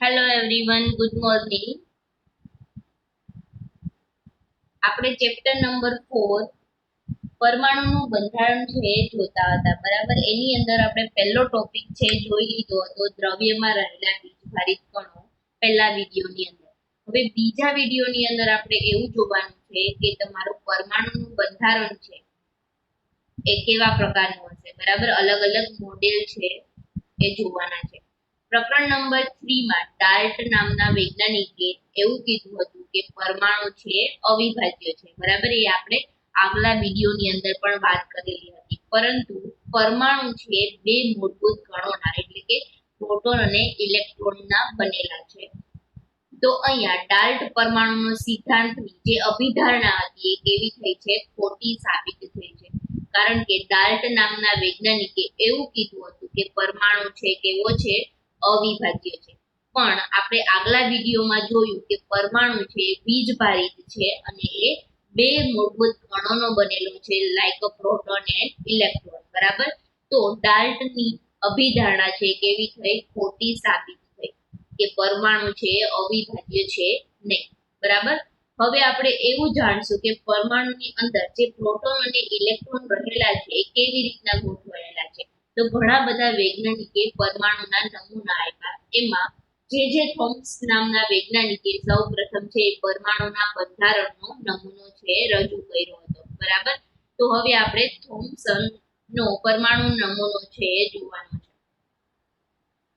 Hello everyone, good morning. આપણે chapter number 4 પરમાણુનું બંધારણ છે એ જોતા હતા. બરાબર, એની અંદર આપણે પહેલો ટોપિક છે જોઈ લીધો હતો, દ્રવ્યમાં રહેલા વીજભારિત કણો, પહેલા વિડીયોની અંદર. હવે બીજા વિડીયોની અંદર આપણે એવું જોવાનું છે કે તમારું પરમાણુનું બંધારણ છે એ કેવા પ્રકારનું હશે. બરાબર, અલગ અલગ મોડેલ છે એ જોવાના છે. પ્રકરણ નંબર 3 માં ડાલ્ટ નામના વૈજ્ઞાનિકે એવું કીધું હતું કે પરમાણુ છે અવિભાજ્ય છે. બરાબર, એ આપણે આગલા વિડીયોની અંદર પણ વાત કરેલી હતી. પરંતુ પરમાણુ છે બે મૂળભૂત કણોના એટલે કે પ્રોટોન અને ઇલેક્ટ્રોનના બનેલા છે. તો અહીંયા ડાલ્ટ પરમાણુનો સિદ્ધાંતની જે અભિધારણા હતી એ કેવી થઈ છે? ખોટી સાબિત થઈ છે. કારણ કે ડાલ્ટ નામના વૈજ્ઞાનિકે એવું કીધું હતું કે પરમાણુ છે કેવો છે? અવિભાજ્ય છે. પણ આપણે આગલા વિડીયોમાં જોયું કે પરમાણુ છે બીજભારિત છે અને એ બે મૂળભૂત કણોનો બનેલો છે, like a proton and electron. બરાબર, તો ડાલ્ટની અભિધારણા છે કેવી થઈ? ખોટી સાબિત થઈ કે પરમાણુ છે અવિભાજ્ય છે નહીં. બરાબર, હવે આપણે એવું જાણશું કે પરમાણુની અંદર જે પ્રોટોન અને ઇલેક્ટ્રોન રહેલા છે એ કેવી રીતના ગોઠવાયેલા છે. તો ઘણા બધા વૈજ્ઞાનિકે પરમાણુના નમૂના આપ્યા. એમાં જે થોમ્સ નામના વૈજ્ઞાનિકે સૌપ્રથમ છે પરમાણુના બંધારણનો નમૂનો છે રજૂ કર્યો હતો. બરાબર, તો હવે આપણે થોમ્સન નો પરમાણુ નમૂનો છે એ જોવાનો છે.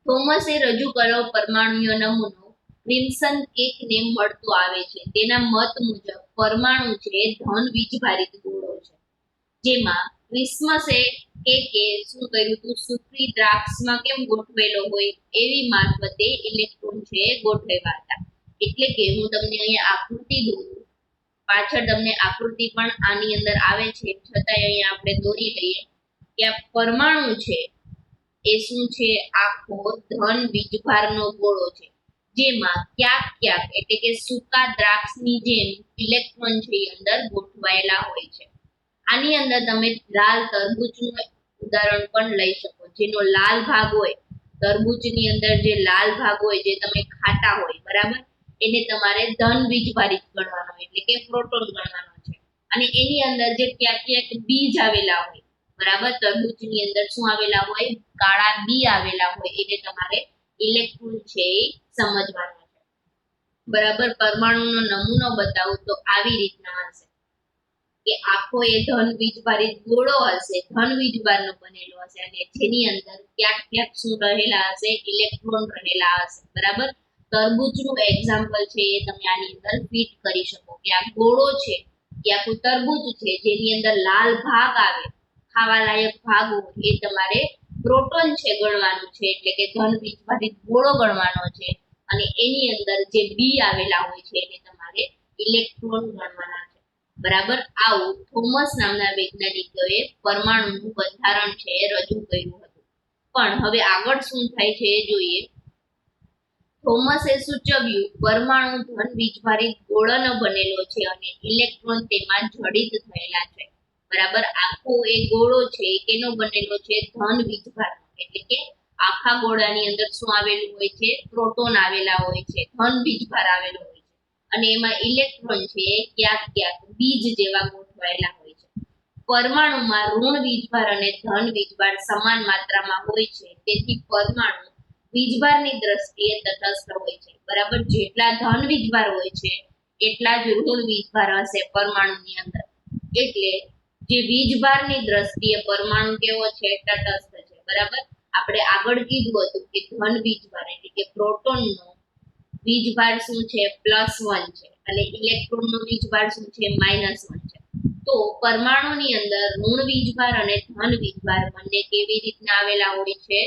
થોમસે રજૂ કર્યો પરમાણુનો નમૂનો ક્રિમ્સન કેક ને મળતો આવે છે. તેના મત મુજબ પરમાણુ છે ધન વીજભારિત ગોળો છે, જેમાં ક્રિસ્મસે કેકે શું કર્યું હતું? સૂકી દ્રાક્ષમાં કેમ ગોઠવેલો હોય એવી મારફતે ઇલેક્ટ્રોન છે ગોઠવ્યા હતા. એટલે કે હું તમને અહીંયા આકૃતિ દોરું, પાછળ તમને આકૃતિ પણ આની અંદર આવે છે, છતાંય અહીંયા આપણે દોરી લઈએ કે આ પરમાણુ છે એ શું છે? આખો ધન વીજભારનો ગોળો છે, જેમાં ક્યાંક ક્યાંક એટલે કે સૂકા દ્રાક્ષની જેમ ઇલેક્ટ્રોન છે એ અંદર ગોઠવાયેલા હોય છે. આની અંદર તમે લાલ તરબૂચનું ઉદાહરણ પણ લઈ શકો. જેનો લાલ ભાગ હોય, તરબૂચની અંદર જે લાલ ભાગ હોય જે તમે ખાતા હોય, બરાબર, એને તમારે ધન વીજભારિત ગણવાનો એટલે કે પ્રોટોન ગણવાનો છે. અને એની અંદર જે ક્યાંક ક્યાંક બીજ આવેલા હોય, બરાબર, તરબૂચની અંદર શું આવેલા હોય? કાળા બી આવેલા હોય, એને તમારે ઇલેક્ટ્રોન છે એ સમજવાનો છે. બરાબર, પરમાણુનો નમૂનો બતાવું તો આવી રીતના હશે કે આખો એ ધન વીજભારિત ગોળો હશે, ધન વીજભારનો બનેલો હશે, અને જેની અંદર ક્યાંક ક્યાંક શું રહેલા હશે? ઇલેક્ટ્રોન રહેલા હશે. બરાબર, તરબૂચનું એક્ઝામ્પલ છે એ તમે આની અંદર ફિટ કરી શકો કે આ ગોળો છે કે આખું તરબૂચ છે, જેની અંદર લાલ ભાગ આવે, ખાવા લાયક ભાગ હોય, એ તમારે પ્રોટોન છે ગણવાનું છે એટલે કે ધન વીજભારિત ગોળો ગણવાનો છે. અને એની અંદર જે બી આવેલા હોય છે એને તમારે ઇલેક્ટ્રોન ગણવાના છે. બરાબર, આવું થોમસ નામના વૈજ્ઞાનિકોએ પરમાણુનું બંધારણ છે રજૂ કર્યું હતું. પણ હવે આગળ શું થાય છે એ જોઈએ. થોમસે સૂચવ્યું પરમાણુ ધન વીજભારિત ગોળોનો બનેલો છે અને ઇલેક્ટ્રોન તેમાં જડિત થયેલા છે. બરાબર, આખો એ ગોળો છે કેનો બનેલો છે? ધન વીજભારનો. એટલે કે આખા ગોળાની અંદર શું આવેલું હોય છે? પ્રોટોન આવેલા હોય છે, ધન વીજભાર આવેલો હોય છે, અને એમાં ઇલેક્ટ્રોન છે ક્યાંક ક્યાંક બીજ જેવા ગોઠવાયેલા હોય છે. પરમાણુમાં ઋણ વીજભાર અને ધન વીજભાર સમાન માત્રામાં હોય છે, તેથી પરમાણુ વીજભારની દ્રષ્ટિએ તટસ્થ હોય છે. બરાબર, જેટલા ધન વીજભાર હોય છે એટલા જ ઋણ વીજભાર હશે પરમાણુની અંદર. એટલે જે વીજભારની દ્રષ્ટિએ પરમાણુ કેવો છે? તટસ્થ છે. બરાબર, આપણે આગળ કીધું હતું કે ધન વીજભાર એટલે કે પ્રોટોનનો વીજભાર શું છે? +1 છે, અને ઇલેક્ટ્રોનનો વીજભાર શું છે? -1 છે. તો પરમાણુની અંદર ઋણ વીજભાર અને ધન વીજભાર બંને કેવી રીતના આવેલા હોય છે?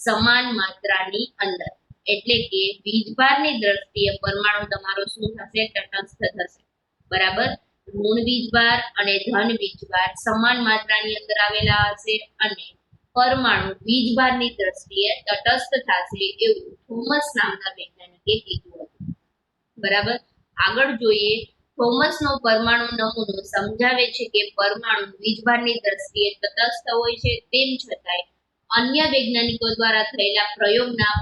સમાન માત્રાની અંદર. એટલે કે વીજભારની દ્રષ્ટિએ પરમાણુ તમારો શું થશે? તટસ્થ થશે. બરાબર, ઋણ વીજભાર અને ધન વીજભાર સમાન માત્રાની અંદર આવેલા હશે અને પરમાણુ વીજભારની દ્રષ્ટિએ તટસ્થ થશે, એવું થોમસ નામના વૈજ્ઞાનિકે કીધું હતું. બરાબર, આગળ જોઈએ. થોમસનો પરમાણુ નમૂનો સમજાવે છે કે પરમાણુ વીજભારની દ્રષ્ટિએ તટસ્થ હોય છે, તેમ છતાંય અન્ય વૈજ્ઞાનિકો દ્વારા થયેલા પ્રયોગના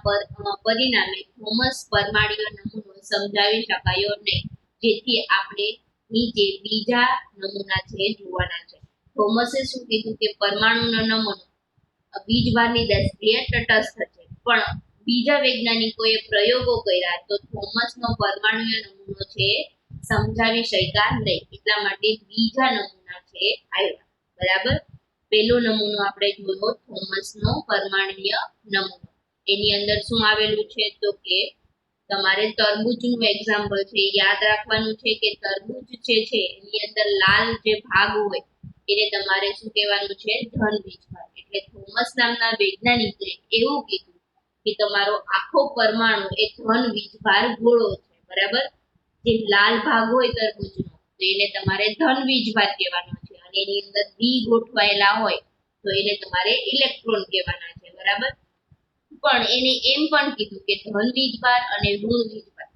પરિણામે થોમસ પરમાણ્વીય નમૂનો સમજાવી શકાયો નહીં, જેથી આપણે નીચે બીજા નમૂના છે જોવાના છે. થોમસે શું કીધું કે પરમાણુનો નમૂનો બીજભારની દ્રષ્ટિએ તટસ્થ છે, પણ બીજા વૈજ્ઞાનિકોએ પ્રયોગો કર્યા તો થોમસનો પરમાણુય નમૂનો છે સમજાવી શક્યા નહીં, એટલા માટે બીજા નમૂના છે આવ્યા. બરાબર. પહેલો નમૂનો આપણે જોયો થોમસનો પરમાણુય નમૂનો. એની અંદર શું આવેલું છે તો કે તમારે તરબૂચનું એક્ઝામ્પલ છે, યાદ રાખવાનું છે કે તરબૂચ જે છે એની અંદર લાલ જે ભાગ હોય એને તમારે શું કહેવાનું છે, ધન વીજભાર. એટલે થોમસ નામના વૈજ્ઞાનિકે એવું કીધું કે તમારો આખો પરમાણુ એ ધન વીજભાર ગોળો છે. બરાબર. જે લાલ ભાગ હોય તરબૂચનો તો એને તમારે ધન વીજભાર કહેવાનો છે, અને એની અંદર બી ગોઠવાયેલા હોય તો એને તમારે ઇલેક્ટ્રોન કહેવાના છે. બરાબર. પણ એને એમ પણ કીધું કે ધન વીજભાર અને ઋણ વીજભાર,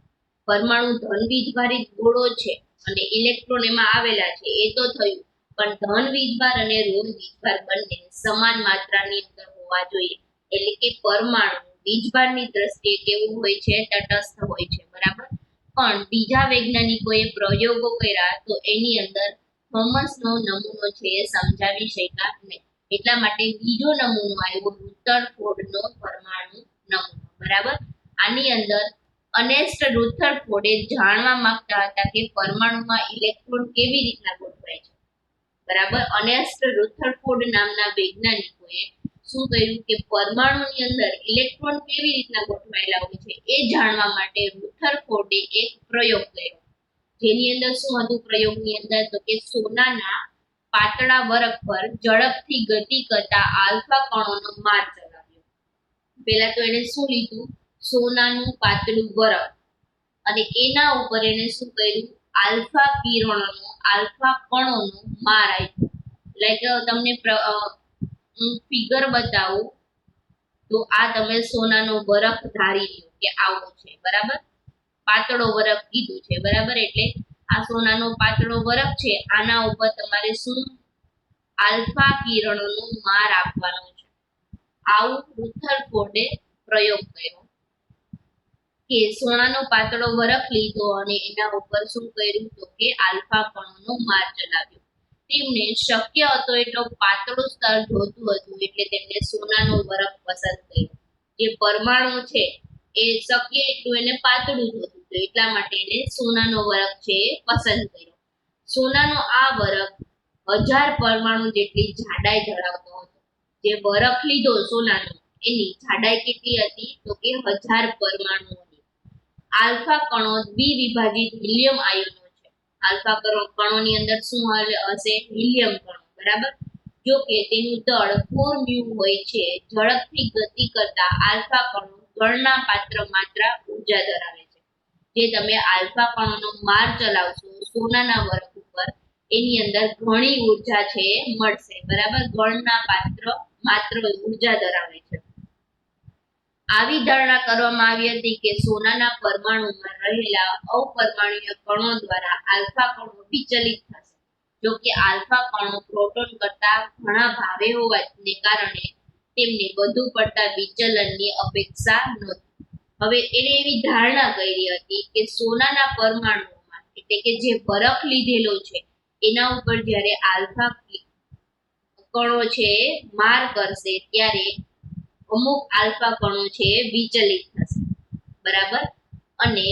પરમાણુ ધન વીજભારિત ગોળો છે અને ઇલેક્ટ્રોન એમાં આવેલા છે એ તો થયું, પણ ધન વીજભાર અને ઋણ વીજભાર બંને સમાન માત્રાની અંદર હોવા જોઈએ. એટલે કે પરમાણુ વીજભારની દ્રષ્ટિએ કેવું હોય છે, તટસ્થ હોય છે. બરાબર. પણ બીજા વૈજ્ઞાનિકોએ પ્રયોગો કર્યા તો એની અંદર થોમસનો નમૂનો છે એ સમજાવી શક્યા નહીં, એટલા માટે બીજો નમૂનો આવ્યો રુથરફોર્ડનો પરમાણુ નમૂનો. બરાબર. આની અંદર અર્નેસ્ટ રુથરફોર્ડે જાણવા માંગતા હતા કે પરમાણુમાં ઇલેક્ટ્રોન કેવી રીતના ગોઠવાય છે. બરાબર. અર્નેસ્ટ રુથરફોર્ડ નામના વૈજ્ઞાનિકોએ શું કર્યું કે પરમાણુની અંદર ઇલેક્ટ્રોન કેવી રીતના ગોઠવાયેલા હોય છે એ જાણવા માટે રુથરફોર્ડે એક પ્રયોગ કર્યો, જેની અંદર શું હતું પ્રયોગની અંદર તો કે સોનાના પાતળા વરખ પર ઝડપથી ગતિ કરતા આલ્ફા કણોનો માર ચલાવ્યો. પહેલા તો એને શું લીધું, સોનાનું પાતળું વરખ, અને એના ઉપર એને શું કર્યું, આલ્ફા કિરણોનો આલ્ફા કણોનો માર આપ્યો. લાઈક તમને હું ફિગર બતાવું તો આ તમે સોનાનો વરખ ધારી લો કે આવો છે. બરાબર. પાતળો વરખ કીધું છે. બરાબર. એટલે આ સોનાનો પાતળો વરખ છે, આના ઉપર તમારે શું આલ્ફા કિરણોનો માર આપવાનો છે. આવું રુથરફોર્ડે પ્રયોગ કર્યો કે સોનાનો પાતળો વરખ લીધો અને એના ઉપર શું કર્યું તો કે આલ્ફા કણોનો માર ચલાવ્યો. તેમને શક્ય હતો એટલો પાતળો સ્તર જોતું હતું, એટલે તેમને સોનાનો વરખ પસંદ કર્યો. જે પરમાણુ છે એ શક્ય એટલું એને પાતળું જોતું હતું, એટલા માટે એને સોનાનો વરખ છે પસંદ કર્યો. સોનાનો આ વરખ 1000 પરમાણુ જેટલી જાડાઈ ધરાવતો હતો. જે વરખ લીધો સોનાનો એની જાડાઈ કેટલી હતી તો કે 1000 પરમાણુઓની. આલ્ફા કણો દ્વિવિભાજિત હિલિયમ આયનો છે. આલ્ફા કણોની અંદર શું હશે, હિલિયમ કણો. બરાબર. જો કે તેનું દળ 4 μ હોય છે. ઝડપથી ગતિ કરતા આલ્ફા કણો ગણના પાત્ર માત્રા ઊર્જા ધરાવે છે. જે તમે આલ્ફા કણોનો માર ચલાવશો સોનાના વરખ ઉપર, એની અંદર ઘણી ઊર્જા છે મળશે. બરાબર. ગણના પાત્ર માત્ર ઊર્જા ધરાવે છે. આવી ધારણા કરવામાં આવી હતી કે સોનાના પરમાણુમાં રહેલા અપરમાણુય કણો દ્વારા આલ્ફા કણો વિચલિત થશે. જો કે આલ્ફા કણો પ્રોટોન કરતા ઘણા ભારે હોવાને કારણે તેમને વધુ પડતા વિચલનની અપેક્ષા નહોતી. હવે એને એવી ધારણા કરી હતી કે સોનાના પરમાણુમાં, એટલે કે જે વરખ લીધેલો છે એના ઉપર જ્યારે આલ્ફા કણો છે માર કરશે ત્યારે અમુક આલ્ફા કણો છે વિચલિત થશે. બરાબર. અને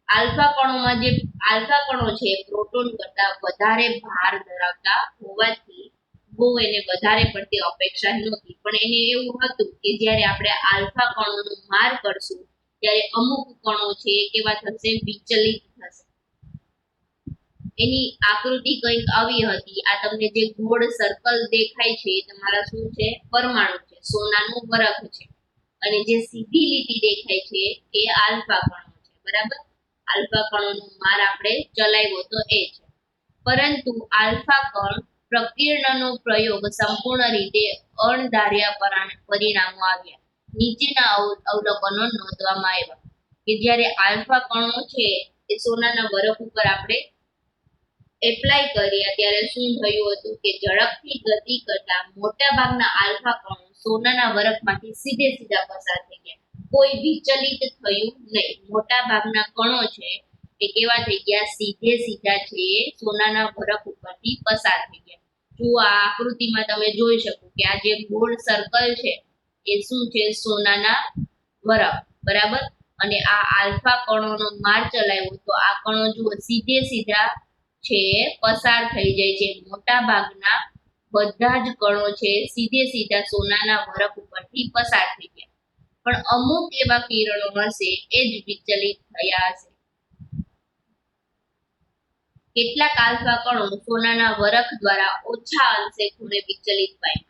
આલ્ફા કણોમાં જે આલ્ફા કણો છે પ્રોટોન કરતા વધારે ભાર ધરાવતા હોવાથી બહુ એને વધારે પડતી અપેક્ષા નહોતી, પણ એને એવું હતું કે જ્યારે આપણે આલ્ફા કણોનો માર કરશું ત્યારે અમુક કણો છે કેવા થશે, વિચલિત થશે. એની આકૃતિ કંઈક આવી હતી. આ તમને જે ગોળ સર્કલ દેખાય છે એ તમારા શું છે, પરમાણુ છે, સોનાનું વરખ છે, અને જે સીધી લીટી દેખાય છે એ આલ્ફા કણો છે. બરાબર. આલ્ફા કણોનો માર આપણે ચલાવ્યો તો એ છે, પરંતુ આલ્ફા કણ પ્રકીર્ણનનો પ્રયોગ સંપૂર્ણ રીતે અણધાર્યા પરિણામો આવ્યા. નીચેના અવલોકનો નોંધવામાં આવ્યા કે જ્યારે આલ્ફા કણો છે એ સોનાના વરખ ઉપર આપણે એપ્લાય કર્યા ત્યારે શું થયું હતું કે ઝડપથી ગતિ કરતા મોટા ભાગના આલ્ફા કણો સોનાના વરખમાંથી સીધે સીધા પસાર થઈ ગયા, કોઈ વિચલિત થયું નહીં. મોટા ભાગના કણો છે એ કેવા થઈ ગયા, સીધે સીધા છે સોનાના વરખ ઉપરથી પસાર થઈ ગયા. જો આ આકૃતિમાં તમે જોઈ શકો કે આ જે ગોળ સર્કલ છે એ શું છે, સોનાના વરખ, બરાબર. અને આ આલ્ફા કણોનો માર ચલાવ્યો તો આ કણો જુઓ સીધે સીધા છે પસાર થઈ જાય છે. મોટા ભાગના બધા જ કણો છે સીધે સીધા સોનાના વરખ ઉપરથી પસાર થઈ ગયા, પણ અમુક એવા કિરણો હશે એ જ વિચલિત થયા હશે. કેટલાક આલ્ફા કણો સોનાના વરખ દ્વારા ઓછા અંશે ખૂણે વિચલિત પામ્યા.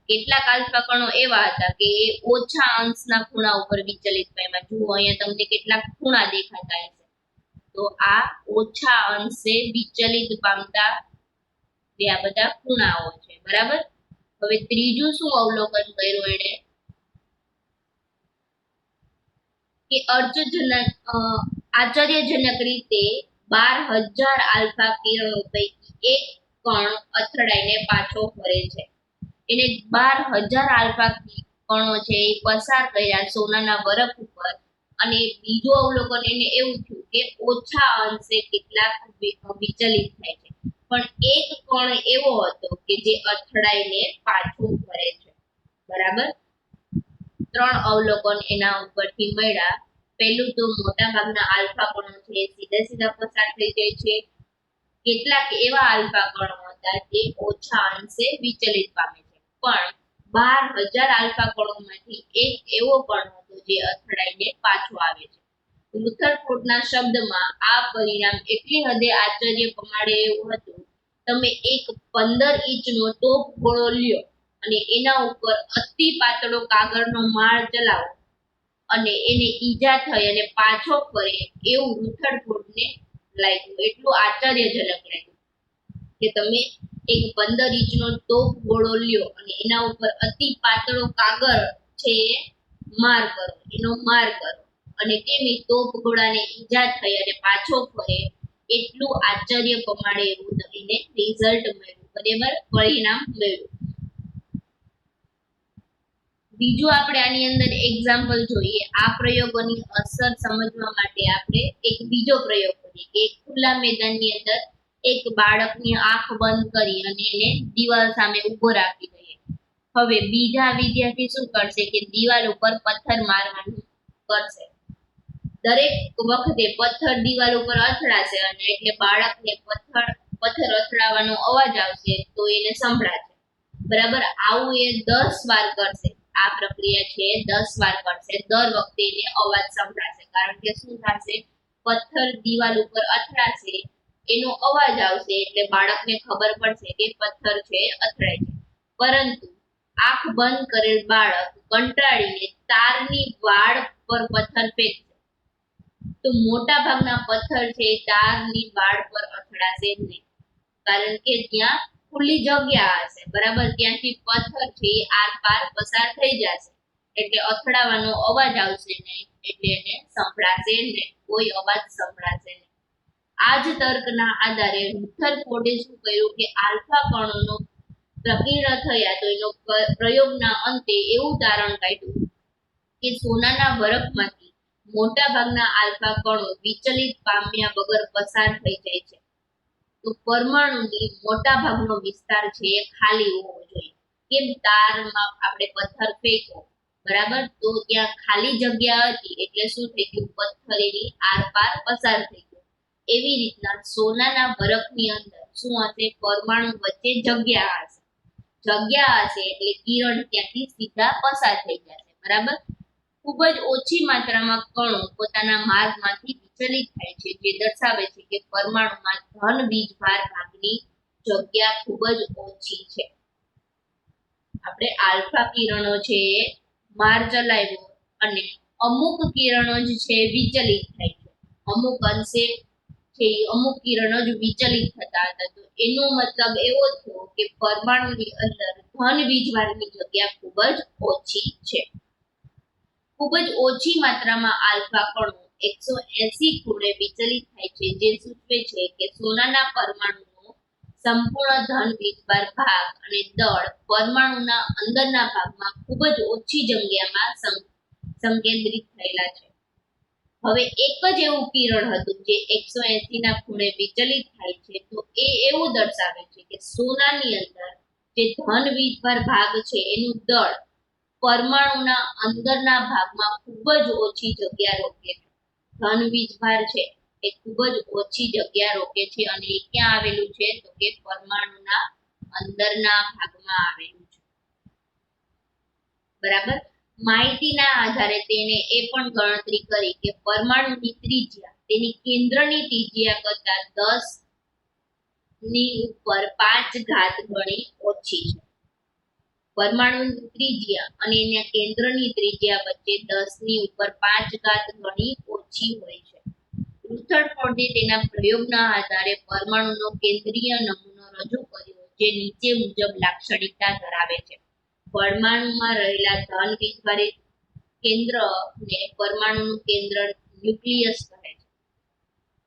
કેટલાક આલ્ફા કણો એવા હતા કે એ ઓછા અંશના ખૂણા ઉપર વિચલિત પામ્યા. જુઓ અહીંયા તમને કેટલાક ખૂણા દેખાતા હશે, તો આ ઓછા અંશે વિચલિત પામતા આ બધા ખૂણાઓ છે, બરાબર. હવે ત્રીજું શું અવલોકન કર્યું એણે કે આશ્ચર્યજનક રીતે 12,000 આલ્ફા કિરણો પૈકી એક કણ અથડાઈને પાછો ફરે છે. એને 12,000 આલ્ફા કણો છે એ પસાર કર્યા સોનાના વરખ ઉપર, અને બીજું અવલોકન એને એવું થયું કે ઓછા અંશે કેટલાક વિચલિત થાય છે, પણ એક કણ એવો હતો કે જે અથડાઈને પાછો ફરે છે, બરાબર. 3 અવલોકન એના ઉપરથી મળ્યા. પહેલું તો મોટા ભાગના આલ્ફા કણો છે સીધા સીધા પસાર થઈ જાય છે. કેટલાક એવા આલ્ફા કણો હતા જે ઓછા અંશે વિચલિત પામે છે, પણ 12,000 આલ્ફા કણોમાંથી એક એવો કણ હતો જે અથડાઈને પાછો આવે છે. રુથરફોર્ડના શબ્દમાં આ પરિણામ એટલી હદે આશ્ચર્ય પમાડે એવું હતું, તમે એક 15 ઇંચનો ટોપ ગોળો લ્યો અને એના ઉપર અતિ પાતળો કાગળનો માળ ચલાવો અને એને ઈજા થઈ અને પાછો ફરે એવું રુથરફોર્ડને લાગ્યું. એટલું આશ્ચર્યજનક લાગ્યું કે તમે એક 15 ઇંચનો ટોપ ગોળો લ્યો અને એના ઉપર અતિ પાતળો કાગળ છે માર કરો, એનો માર કરો અને તેની ટોપ ગોળાને ઈજા થઈ અને પાછો ફરે, એટલું આશ્ચર્ય પમાડે એવું એને રિઝલ્ટ મળ્યું, બરાબર, પરિણામ મળ્યું. બીજું આપણે આની અંદર એક્ઝામ્પલ જોઈએ. આ પ્રયોગોની અસર સમજવા માટે આપણે એક બીજો પ્રયોગ કરીએ કે એક ખુલ્લા મેદાનની અંદર એક બાળકની આંખ બંધ કરી અને એને દિવાલ સામે ઊભો રાખી દઈએ. હવે બીજા વિદ્યાર્થી શું કરશે કે દિવાલ ઉપર પથ્થર મારવાનું કરશે. દરેક વખતે પથ્થર દિવાલ ઉપર અથડાશે અને એટલે બાળકને પથ્થર અથડાવાનો અવાજ આવશે તો એને સંભળાશે, બરાબર. આવું એ 10 વાર કરશે. આ પ્રક્રિયા છે 10 વાર કરશે. દર વખતે એને અવાજ સંભળાશે, કારણ કે શું થશે, પથ્થર દિવાલ ઉપર અથડાશે, એનો અવાજ આવશે એટલે બાળકને ખબર પડશે કે પથ્થર છે અથડાય છે. પરંતુ આંખ બંધ કરેલ બાળક કંટાળીને તારની વાડ પર પથ્થર ફેંકશે તો મોટા ભાગના પથ્થર છે તારની વાડ પર અથડાશે નહીં, કારણ કે ત્યાં ખુલ્લી જગ્યા હશે, બરાબર. ત્યાંથી પથ્થર છે આર પાર પસાર થઈ જશે એટલે અથડાવાનો અવાજ આવશે નહીં, એટલે એને સંભળાશે નહીં, કોઈ અવાજ સંભળાશે નહીં. આ જ તર્કના આધારે રુથરફોર્ડે શું કર્યું કે આલ્ફા કણોનો પ્રકીર્ણ થયા તો એનો પ્રયોગના અંતે એવું તારણ કાઢ્યું કે સોનાના વરખમાંથી મોટા ભાગના આલ્ફા કણો વિચલિત પામ્યા વગર પસાર થઈ જાય છે. તો પરમાણુની મોટા ભાગનો વિસ્તાર છે એ ખાલી હોવો જોઈએ. કેમ, તારમાં આપણે પથ્થર ફેંકો, બરાબર, તો ત્યાં ખાલી જગ્યા હતી એટલે શું થઈ ગયું, પથ્થર એની આરપાર પસાર થઈ ગયો. એવી રીતના સોનાના વરખની અંદર શું હશે, પરમાણુ વચ્ચે જગ્યા હશે. જગ્યા હશે એટલે કિરણ ત્યાંથી સીધા પસાર થઈ જશે, બરાબર. ખૂબ જ ઓછી માત્રામાં કણો પોતાના માર્ગમાંથી વિચલિત થાય છે, જે દર્શાવે છે કે પરમાણુમાં ધન વીજભાર ભાગની જગ્યા ખૂબ જ ઓછી છે. આપણે આલ્ફા કિરણો છે માર ચલાવ્યો અને અમુક કિરણો જ છે વિચલિત થાય છે, અમુક અંશે છે અમુક કિરણો જ વિચલિત થતા હતા. તો એનો મતલબ એવો થયો કે પરમાણુની અંદર ધન વીજભારની જગ્યા ખૂબ જ ઓછી છે. ખૂબ જ ઓછી માત્રામાં આલ્ફા કણો 180 ખૂણે વિચલિત થાય છે, જે સૂચવે છે કે સોનાના પરમાણુનો સંપૂર્ણ ધન વીજભાર ભાગ અને દળ પરમાણુના અંદરના ભાગમાં ખૂબ જ ઓછી જગ્યામાં સંકેન્દ્રિત થયેલા છે. હવે એક જ એવું કિરણ હતું જે 180 ના ખૂણે વિચલિત થાય છે, તો એ એવું દર્શાવે છે કે સોનાની અંદર જે ધન વીજભાર ભાગ છે એનું દળ પરમાણુના અંદરના ભાગમાં ખૂબ જ ઓછી જગ્યા રોકે છે. ધન વીજભાર છે એ ખૂબ જ ઓછી જગ્યા રોકે છે અને એ ક્યાં આવેલું છે તો કે પરમાણુના અંદરના ભાગમાં આવેલું છે. બરાબર. માહિતીના આધારે તેને એ પણ ગણતરી કરી કે પરમાણુની ત્રિજ્યા તેની કેન્દ્રની ત્રિજ્યા કરતા 10 ની ઉપર 5 ઘાત ગણી ઓછી છે. પરમાણુની ત્રિજ્યા અને એના કેન્દ્રની ત્રિજ્યા વચ્ચે 10 ની ઉપર 5 ઘાત ગણી ઓછી હોય છે. રુથરફોર્ડે તેના પ્રયોગના આધારે પરમાણુનો કેન્દ્રીય નમૂનો રજૂ કર્યો, જે નીચે મુજબ લાક્ષણિકતા ધરાવે છે. પરમાણુમાં રહેલા ધન વીજભારિત કેન્દ્રને પરમાણુનું કેન્દ્ર ન્યુક્લિયસ કહે છે.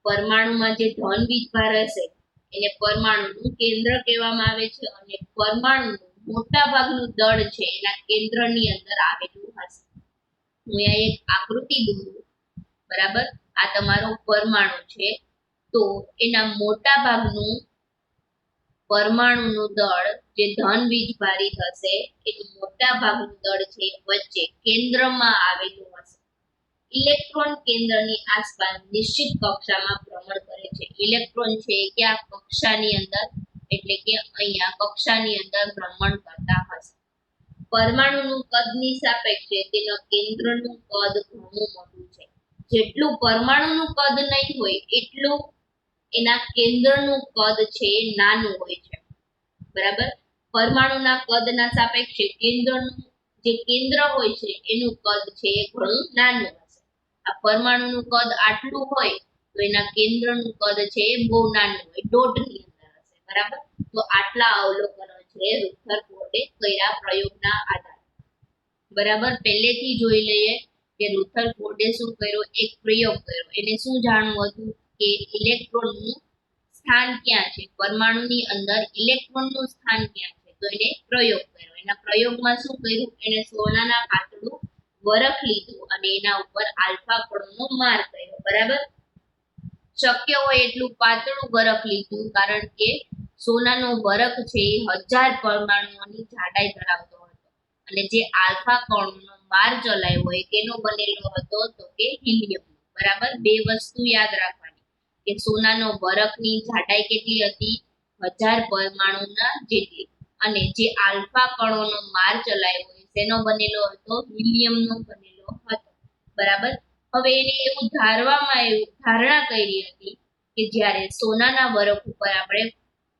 પરમાણુમાં જે ધન વીજભાર હશે એને પરમાણુનું કેન્દ્ર કહેવામાં આવે છે અને પરમાણુનું મોટા ભાગનું દળ છે એના કેન્દ્રની અંદર આવેલું હશે. હું અહીંયા એક આકૃતિ દોરું. બરાબર. આ તમારો પરમાણુ છે, તો એના મોટા ભાગનું પરમાણુનું દળ જે ધન વીજભારિત હશે એનું મોટા ભાગનું દળ છે વચ્ચે કેન્દ્રમાં આવેલું હશે. ઇલેક્ટ્રોન કેન્દ્રની આસપાસ નિશ્ચિત કક્ષામાં ભ્રમણ કરે છે. ઇલેક્ટ્રોન છે એ ક્યાં કક્ષાની અંદર, એટલે કે અહીંયા કક્ષાની અંદર ભ્રમણ કરતા હશે. પરમાણુનું કદની સાપેક્ષે તેના કેન્દ્રનું કદ ઘણું મોટું છે. જેટલું પરમાણુનું કદ નહીં હોય એટલું એના કેન્દ્રનું કદ છે નાનું હોય છે. બરાબર. પરમાણુના કદના સાપેક્ષે કેન્દ્રનું જે કેન્દ્ર હોય છે એનું કદ છે એ ઘણું નાનું હશે. આ પરમાણુનું કદ આટલું હોય તો એના કેન્દ્રનું કદ છે એ બહુ નાનું હોય, ડોટની અંદર હશે. બરાબર. તો આટલા અવલોકનો છે રુથરફોર્ડે કર્યા પ્રયોગના આધારે. બરાબર. પહેલેથી જોઈ લઈએ કે રુથરફોર્ડે શું કર્યું, એક પ્રયોગ કર્યો. એને શું જાણવું હતું કે ઇલેક્ટ્રોનનું સ્થાન ક્યાં છે, પરમાણુની અંદર ઇલેક્ટ્રોનનું સ્થાન ક્યાં છે. તો એને પ્રયોગ કર્યો. એના પ્રયોગમાં શું કર્યું, એને સોનાના પાતળું વરખ લીધું અને એના ઉપર આલ્ફા કણોનો માર કર્યો. બરાબર. શક્ય હોય એટલું પાતળું વરખ લીધું, કારણ કે સોનાનો વરખ છે એ 1000 પરમાણુઓની જાડાઈ ધરાવતો હતો અને જે આલ્ફા કણોનો માર ચલાવ્યો હોય તેનો બનેલો હતો તો કે હિલિયમ. બરાબર. બે વસ્તુ યાદ રાખવાની કે સોનાનો વરખની જાડાઈ કેટલી હતી, 1000 પરમાણુના જેટલી, અને જે આલ્ફા કણોનો માર ચલાવ્યો હોય તેનો બનેલો હતો હિલિયમનો બનેલો હતો. બરાબર. હવે એને એવું ધારણા કરી હતી કે જ્યારે સોનાના વરખ ઉપર આપણે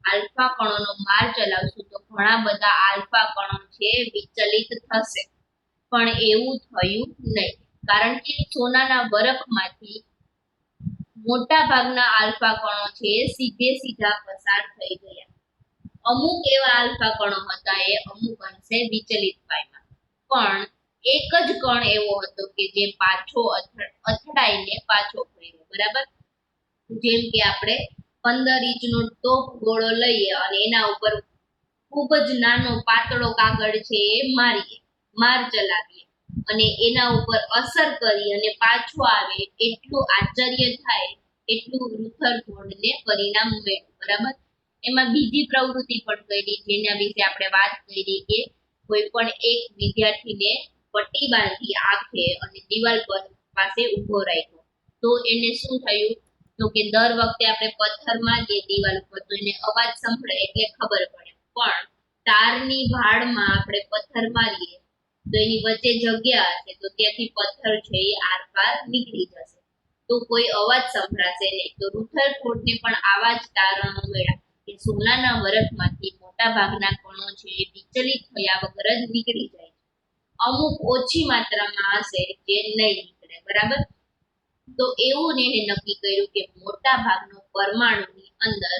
આલ્ફા કણોનો માર ચલાવશું તો ઘણા બધા આલ્ફા કણો છે વિચલિત થશે, પણ એવું થયું નહીં, કારણ કે સોનાના વરખમાંથી મોટા ભાગના આલ્ફા કણો છે સીધે સીધા પસાર થઈ ગયા. અમુક એવા આલ્ફા કણો હતા એ અમુક અંશે વિચલિત પામ્યા, પણ એક જ કણ એવો હતો કે જે પાછો અથડાઈને પાછો ફર્યો. બરાબર. જેમ કે આપણે 15 ઇંચનો ટોપ ગોળો લઈએ અને એના ઉપર ખૂબ જ નાનો પાતળો કાગળ છે એ માર ચલાવીએ અને એના ઉપર અસર કરી અને પાછો આવે, એટલું આશ્ચર્ય થાય એટલું રુથરફોર્ડને પરિણામ મળ્યું. બરાબર. એમાં બીજી પ્રવૃત્તિ પણ કરી જેના વિશે આપણે વાત કરી કે કોઈ પણ એક વિદ્યાર્થીને પટ્ટી બાંધી આંખે અને દિવાલ પર પાસે ઊભો રાખ્યો, તો એને શું થયું તો કે દર વખતે આપણે પથ્થર મારીએ દિવાલ ઉપર તો એને અવાજ સંભળાય એટલે ખબર પડે, પણ તારની વાડમાં આપણે પથ્થર મારીએ તો એની વચ્ચે જગ્યા હશે તો ત્યાંથી પથ્થર છે એ આરપાર નીકળી જશે, તો કોઈ અવાજ સંભળાશે નહીં. તો રુથરફોર્ડને પણ આવા જ તારણો મળ્યા કે સોનાના વરખમાંથી મોટા ભાગના કણો છે એ વિચલિત થયા વગર જ નીકળી જાય છે. અમુક ઓછી માત્રામાં હશે જે નહીં નીકળે. બરાબર. તો એવું એને નક્કી કર્યું કે મોટા ભાગનો પરમાણુની અંદર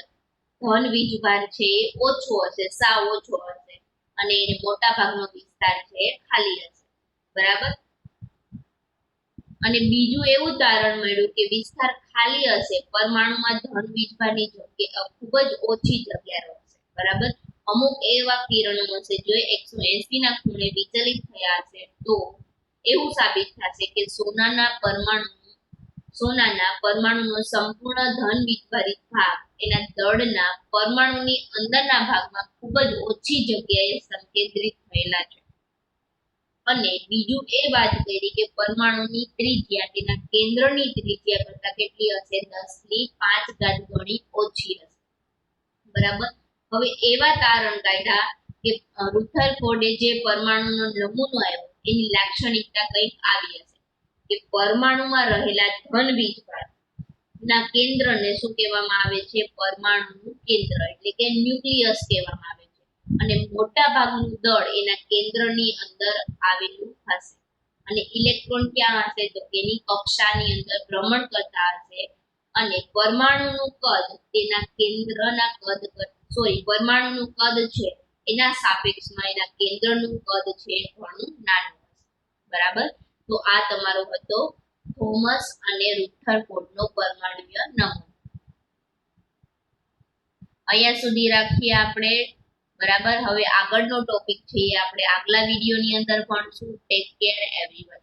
ધન વીજભાર છે એ ઓછો હશે, સાવ ઓછો હશે, અને એને મોટા ભાગનો વિસ્તાર છે એ ખાલી હશે. બરાબર. અને બીજું એવું તારણ મળ્યું કે વિસ્તાર ખાલી હશે, પરમાણુમાં ધન વીજભારની જગ્યા ખૂબ જ ઓછી જગ્યા રહેશે, બરાબર. અમુક એવા કિરણો હશે જો 180 ના ખૂણે વિચલિત થયા હશે તો એવું સાબિત થશે કે સોનાના પરમાણુનો સંપૂર્ણ ધન વીજભારિત ભાગ એના દળના પરમાણુની અંદરના ભાગમાં ખૂબ જ ઓછી જગ્યાએ સંકેન્દ્રિત થયેલા છે. અને બીજું એ વાત કરી કે પરમાણુની ત્રિજ્યા તેના કેન્દ્રની ત્રિજ્યા કરતા કેટલી હશે? 10⁵ ગણી ઓછી હશે, બરાબર. હવે એવા તારણ કાઢ્યા કે રુથરફોર્ડે જે પરમાણુનો નમૂનો આવ્યો એની લાક્ષણિકતા કંઈક આવી હશે કે પરમાણુમાં રહેલા ધન વીજભાર ના કેન્દ્રને શું કહેવામાં આવે છે? પરમાણુનું કેન્દ્ર એટલે કે ન્યુક્લિયસ કહેવામાં આવે છે. અને મોટા ભાગનું દળ એના કેન્દ્રની અંદર આવેલું હશે. અને ઇલેક્ટ્રોન ક્યાં હશે? તો તેની કક્ષાની અંદર ભ્રમણ કરતા હશે. અને પરમાણુનું કદ તેના કેન્દ્રના કદ પરમાણુનું કદ છે એના સાપેક્ષમાં એના કેન્દ્રનું કદ છે ઘણું નાનું હશે, બરાબર. તો આ તમારો હતો થોમસ અને રુથરફોર્ડનો પરમાણુય નમૂનો. અહીંયા સુધી રાખીએ આપણે, બરાબર. હવે આગળનો ટોપિક છે આપણે આગલા વિડીયોની અંદર ભણશું. Take care everyone.